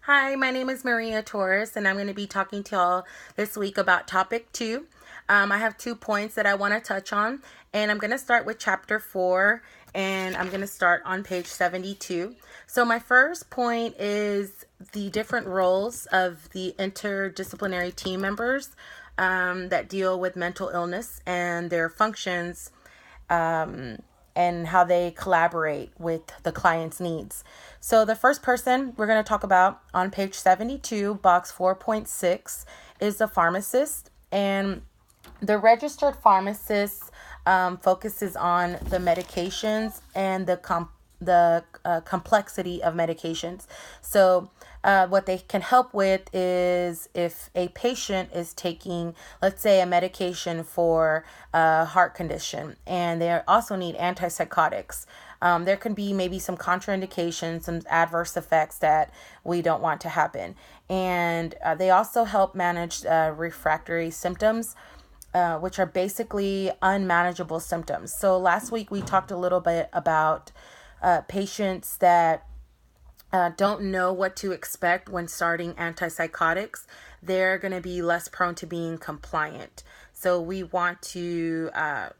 Hi, my name is Maria Torres, and I'm going to be talking to y'all this week about topic 2. I have 2 points that I want to touch on, and I'm going to start with chapter 4, and I'm going to start on page 72. So, my first point is the different roles of the interdisciplinary team members that deal with mental illness and their functions and how they collaborate with the client's needs. So, the first person we're going to talk about on page 72, box 4.6, is the pharmacist. And the registered pharmacist focuses on the medications and the complexity of medications. So, what they can help with is if a patient is taking, let's say, a medication for a heart condition, and they also need antipsychotics. There can be maybe some contraindications, some adverse effects that we don't want to happen. And they also help manage refractory symptoms, which are basically unmanageable symptoms. So last week we talked a little bit about patients that don't know what to expect when starting antipsychotics. They're going to be less prone to being compliant. So we want to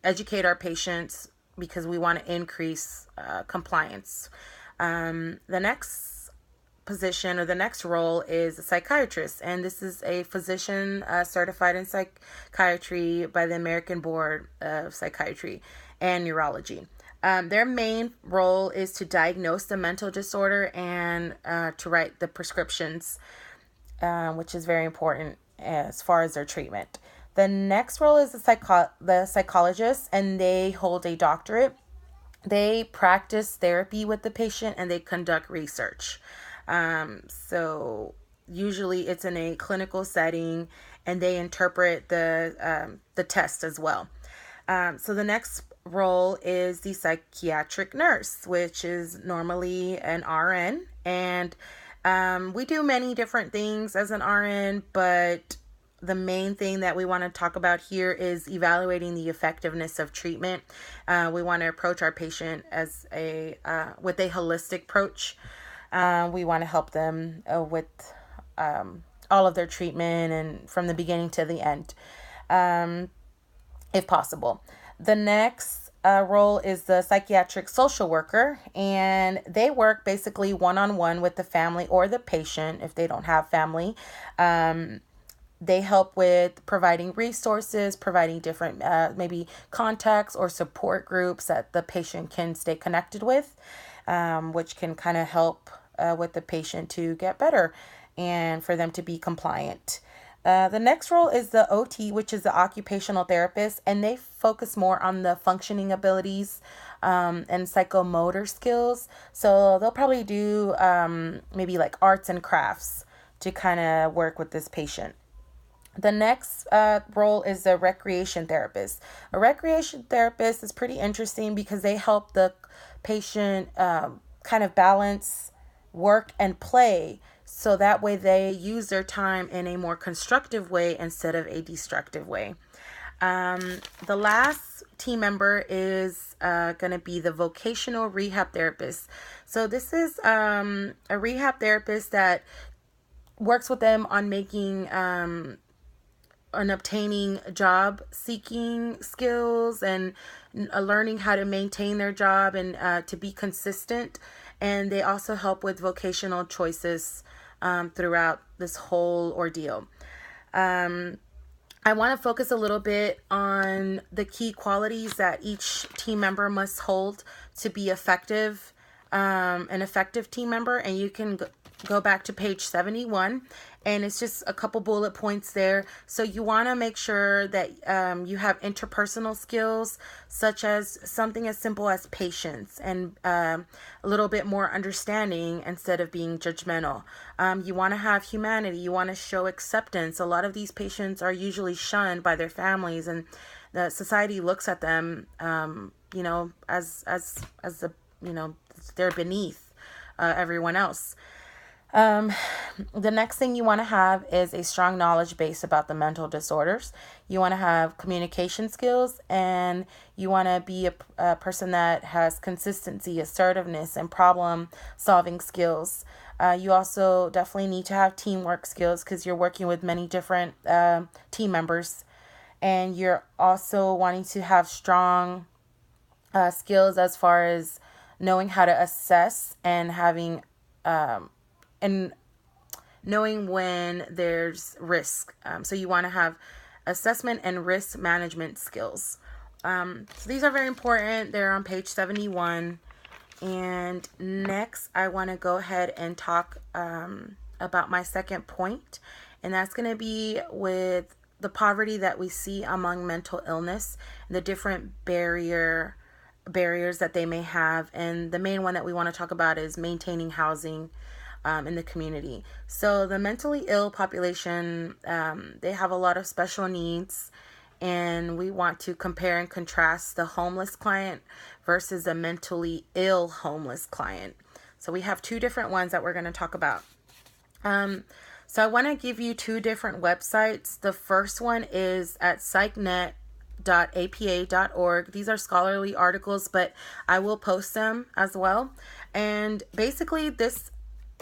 educate our patients because we want to increase compliance. The next position or the next role is a psychiatrist, and this is a physician certified in psychiatry by the American Board of Psychiatry and Neurology. Their main role is to diagnose the mental disorder and to write the prescriptions, which is very important as far as their treatment. The next role is the psychologist, and they hold a doctorate. They practice therapy with the patient and they conduct research. So usually it's in a clinical setting, and they interpret the test as well. So the next role is the psychiatric nurse, which is normally an RN. And we do many different things as an RN, but the main thing that we want to talk about here is evaluating the effectiveness of treatment. We want to approach our patient as with a holistic approach. We want to help them with all of their treatment and from the beginning to the end, if possible. The next role is the psychiatric social worker, and they work basically one-on-one with the family or the patient if they don't have family. They help with providing resources, providing different maybe contacts or support groups that the patient can stay connected with, which can kind of help with the patient to get better and for them to be compliant. The next role is the OT, which is the occupational therapist, and they focus more on the functioning abilities and psychomotor skills. So they'll probably do maybe like arts and crafts to kind of work with this patient. The next role is the recreation therapist. A recreation therapist is pretty interesting because they help the patient kind of balance work and play, so that way they use their time in a more constructive way instead of a destructive way. The last team member is going to be the vocational rehab therapist. So this is a rehab therapist that works with them on making on obtaining job seeking skills and learning how to maintain their job and to be consistent. And they also help with vocational choices throughout this whole ordeal. I want to focus a little bit on the key qualities that each team member must hold to be effective, an effective team member. And you can go back to page 71, and it's just a couple bullet points there. So you want to make sure that you have interpersonal skills, such as something as simple as patience and a little bit more understanding instead of being judgmental. You want to have humanity. You want to show acceptance. A lot of these patients are usually shunned by their families, and the society looks at them, as the, they're beneath everyone else. The next thing you want to have is a strong knowledge base about the mental disorders. You want to have communication skills, and you want to be a person that has consistency, assertiveness, and problem solving skills. You also definitely need to have teamwork skills because you're working with many different team members. And you're also wanting to have strong skills as far as knowing how to assess and having and knowing when there's risk. So you want to have assessment and risk management skills. So these are very important. They're on page 71. And next, I want to go ahead and talk about my second point, and that's going to be with the poverty that we see among mental illness, the different barriers that they may have, and the main one that we want to talk about is maintaining housing in the community. So the mentally ill population, they have a lot of special needs, and we want to compare and contrast the homeless client versus a mentally ill homeless client. So we have two different ones that we're going to talk about. So I want to give you two different websites. The first one is at psychnet.apa.org. These are scholarly articles, but I will post them as well. And basically this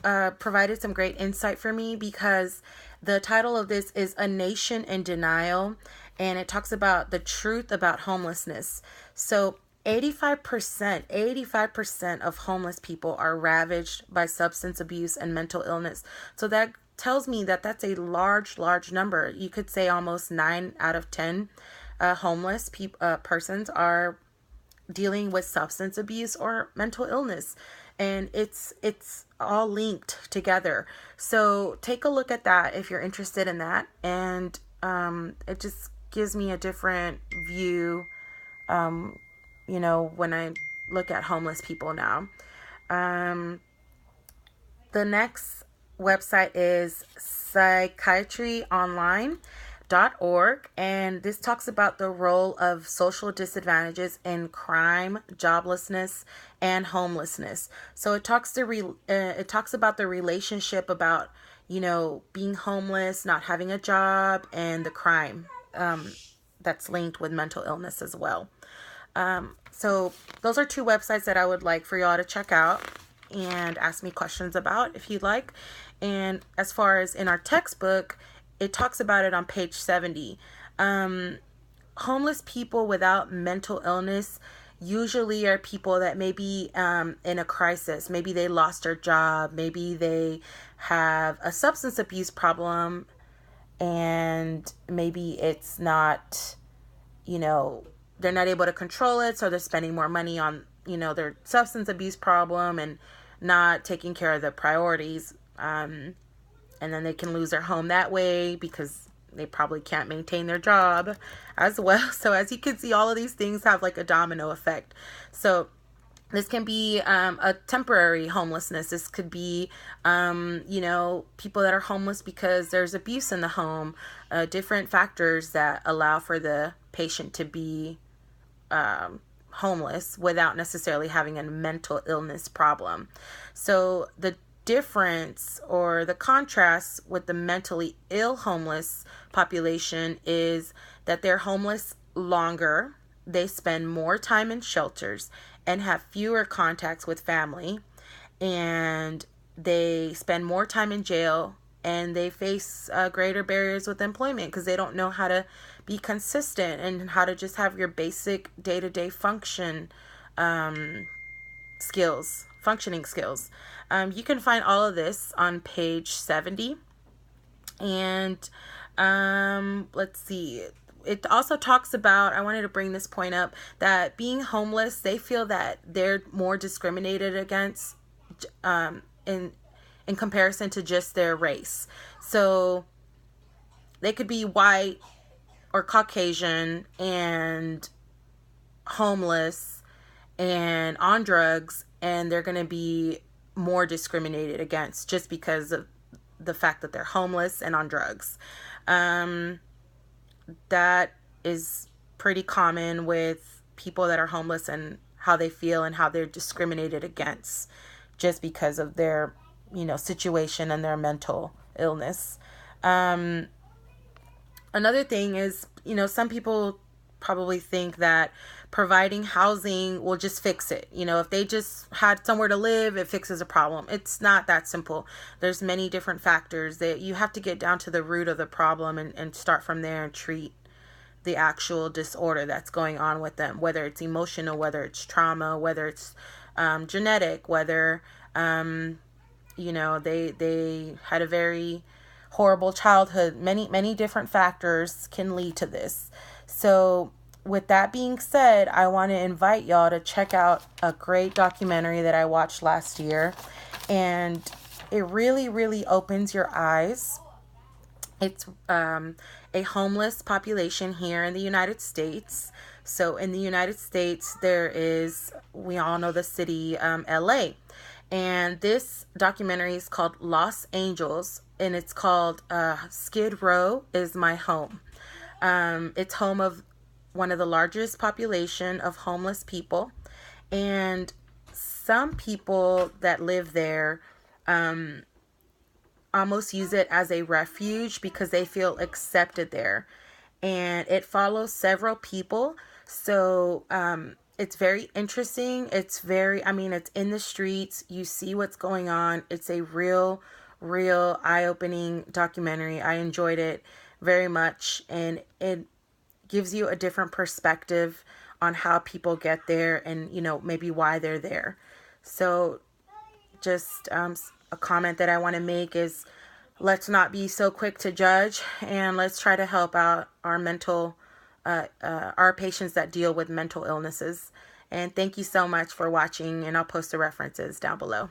provided some great insight for me because the title of this is A Nation in Denial, and it talks about the truth about homelessness. So 85% of homeless people are ravaged by substance abuse and mental illness. So that tells me that that's a large number. You could say almost 9 out of 10 homeless persons are dealing with substance abuse or mental illness, and it's all linked together. So take a look at that if you're interested in that, and it just gives me a different view when I look at homeless people now. The next website is psychiatryonline.org, and this talks about the role of social disadvantages in crime, joblessness, and homelessness. So it talks about the relationship about being homeless, not having a job, and the crime that's linked with mental illness as well. So those are two websites that I would like for y'all to check out and ask me questions about if you'd like. And as far as in our textbook, it talks about it on page 70. Homeless people without mental illness usually are people that may be in a crisis. Maybe they lost their job. Maybe they have a substance abuse problem, and maybe it's not, they're not able to control it, so they're spending more money on, their substance abuse problem and not taking care of the priorities. And then they can lose their home that way because they probably can't maintain their job as well. So as you can see, all of these things have like a domino effect. So this can be a temporary homelessness. This could be, people that are homeless because there's abuse in the home, different factors that allow for the patient to be homeless without necessarily having a mental illness problem. So the difference or the contrast with the mentally ill homeless population is that they're homeless longer, they spend more time in shelters and have fewer contacts with family, and they spend more time in jail, and they face greater barriers with employment because they don't know how to be consistent and how to just have your basic day-to-day functioning skills. You can find all of this on page 70. And let's see. It also talks about, I wanted to bring this point up, that being homeless, they feel that they're more discriminated against in comparison to just their race. So they could be white or Caucasian and homeless and on drugs, and they're going to be more discriminated against just because of the fact that they're homeless and on drugs. That is pretty common with people that are homeless and how they feel and how they're discriminated against just because of their, situation and their mental illness. Another thing is, some people probably think that providing housing will just fix it. You know, if they just had somewhere to live, it fixes a problem. It's not that simple. There's many different factors that you have to get down to the root of the problem, and start from there and treat the actual disorder that's going on with them, whether it's emotional, whether it's trauma, whether it's genetic, whether you know, they had a very horrible childhood. Many different factors can lead to this. So with that being said, I want to invite y'all to check out a great documentary that I watched last year, and it really opens your eyes. It's a homeless population here in the United States. So in the United States, there is, we all know the city, LA. And this documentary is called Los Angeles, and it's called Skid Row is My Home. It's home of one of the largest population of homeless people. And some people that live there almost use it as a refuge because they feel accepted there. And it follows several people. So it's very interesting. It's very, I mean, it's in the streets. You see what's going on. It's a real eye-opening documentary. I enjoyed it very much. And it gives you a different perspective on how people get there and, you know, maybe why they're there. So just a comment that I want to make is, let's not be so quick to judge, and let's try to help out our our patients that deal with mental illnesses. And thank you so much for watching, and I'll post the references down below.